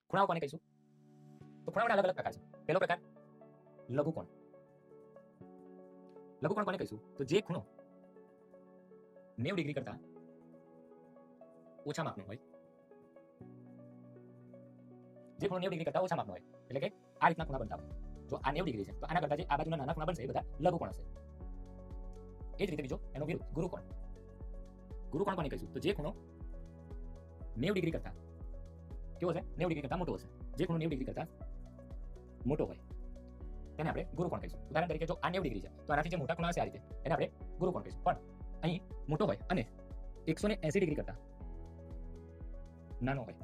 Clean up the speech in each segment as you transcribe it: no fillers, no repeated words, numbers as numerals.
ખૂણાઓ કોને કહીશું? તો ખૂણાઓના અલગ અલગ પ્રકાર છે. પહેલો પ્રકાર લઘુકોણ. લઘુકોણ કોને કહીશું? તો જે ખૂણો 90 ડિગ્રી કરતા ઓછા માપનો હોય, જે ખૂણો 90 ડિગ્રી કરતા ઓછા માપનો હોય, એટલે કે આ રીતના ખૂણા બનતા હોય. જો આ 90 ડિગ્રી છે તો આના કરતા જે આ બાજુના નાના ખૂણા બનશે એ બધા લઘુકોણ હશે. એ જ રીતે બીજો એનો વિરુદ્ધ ગુરુકોણ. ગુરુકોણ કોને કહીશું? તો જે ખૂણો 90 ડિગ્રી કરતા કેવો છે? 90 ડિગ્રી કરતા મોટો હશે. જે ખૂણો 90 ડિગ્રી કરતા મોટો હોય તેને આપણે ગુરુકોણ કહીશું. ઉદાહરણ તરીકે જો આ 90 ડિગ્રી છે તો આનાથી જે મોટા ખૂણા હશે આ રીતે એને આપણે ગુરુકોણ કહીશું. પણ અહીં મોટો હોય અને 180 ડિગ્રી કરતા નાનો હોય,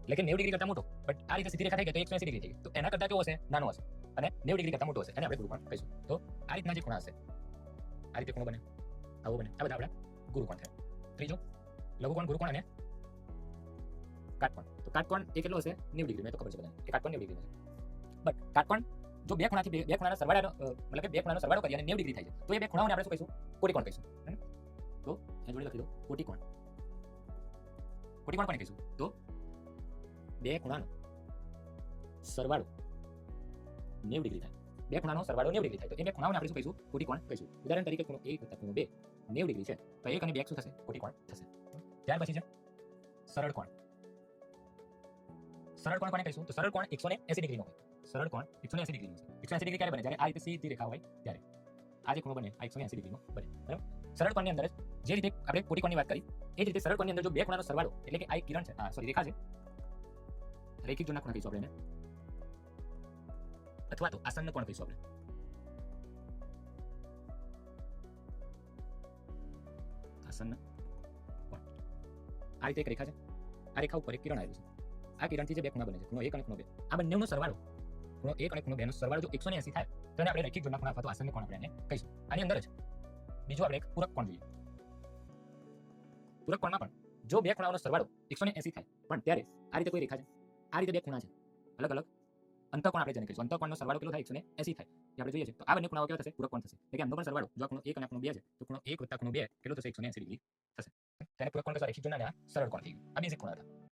એટલે કે 90 ડિગ્રી કરતા મોટો, બટ આ રીતે સીધી રેખા થઈ ગઈ તો 180 ડિગ્રી થઈ ગઈ, તો એના કરતા કેવો હશે? નાનો હશે. અને 90 ડિગ્રી કરતા મોટો હશે, એને આપણે ગુરુકોણ કહીશું. તો આ રીતના જે ખૂણા હશે, આ રીતે ખૂણો બને, આવો બને, આ બધા આપણા ગુરુકોણ થાય. ત્રીજો લઘુકોણ, ગુરુકોણ અને કાટકોણ. તો કાટકોણ એ કેટલો હશે? 90 ડિગ્રી. મેં તો ખબર છે બધાને કે કાટકોણ 90 ડિગ્રી છે. બટ કાટકોણ જો બે ખૂણાથી બે ખૂણાના સરવાળાનો મતલબ કે બે ખૂણાનો સરવાળો કરીએ અને 90 ડિગ્રી થાય છે તો એ બે ખૂણાઓને આપણે શું કહીશું? કોટિકોણ કહીશું. તો એ જોડે લખી દો કોટિકોણ. કોટિકોણ કોને કહીશું? તો બે ખૂણાનો સરવાળો 90 ડિગ્રી થાય. બે ખૂણાનો સરવાળો 90 ડિગ્રી થાય તો એ બે ખૂણાઓને આપણે શું કહીશું? કોટિકોણ કહીશું. ઉદાહરણ તરીકે ખૂણો 1 વત્તા ખૂણો 2 90 ડિગ્રી છે તો 1 અને 2 શું થશે? કોટિકોણ થશે. ત્યાર પછી છે સરળ કોણ. સરળ કોણ કોને કહીશું? તો સરળ કોણ 180 ડિગ્રીનો હોય. સરળ કોણ 180 ડિગ્રીનો છે. 180 ડિગ્રી ક્યારે બને? જ્યારે આ રીતે સીધી રેખા હોય ત્યારે આ જે ખૂણો બને આ 180 ડિગ્રીનો બને. બરાબર? સરળ કોણની અંદર જે રીતે આપણે કોટિકોણની વાત કરી એ જ રીતે સરળ કોણની અંદર જો બે ખૂણાનો સરવાળો, એટલે કે આ એક કિરણ છે, સોરી રેખા છે, રેખિક જોડના ખૂણા કહીશું આપણે એને, અથવા તો આસન્ન કોણ કહીશું આપણે. આસન્ન કોણ. આ રીતે એક રેખા છે, આ રેખા ઉપર એક કિરણ આવેલું છે, આ કિરણથી જે બે ખૂણા બને છે, ખૂણો 1 અને ખૂણો 2, આ બંનેનો સરવાળો, ખૂણો 1 અને ખૂણો 2 નો સરવાળો જો 180 થાય તો એને આપણે રેખિક જોડના ખૂણા અથવા તો આસન્ન કોણ આપણે એને કહીશું. આની અંદર જ બીજું આપણે એક પૂરક કોણ જોઈએ. પૂરક કોણમાં પણ જો બે ખૂણાઓનો સરવાળો 180 થાય પણ ત્યારે આ રીતે કોઈ રેખા છે, આ રીતે બે ખૂણા છે અલગ અલગ, અંતઃકોણ આપણે જેને કહીશું. અંતઃકોણનો સરવાળો કેટલો થાય? 180 થાય. એ આપણે જોઈએ છે તો આ બંને ખૂણાઓ કેવા થશે? પૂરક કોણ થશે. એટલે કે આમનો પણ સરવાળો જો આ ખૂણો 1 અને ખૂણો 2 છે તો ખૂણો 1 વત્તા ખૂણો 2 કેટલો થશે? 180 ડિગ્રી થશે. તેને પૂરક કોણ કહેવાય. રેખિક જોડના અને આ સરળ કોણ થઈ ગયું. આ બેઝિક ખૂણા હતા.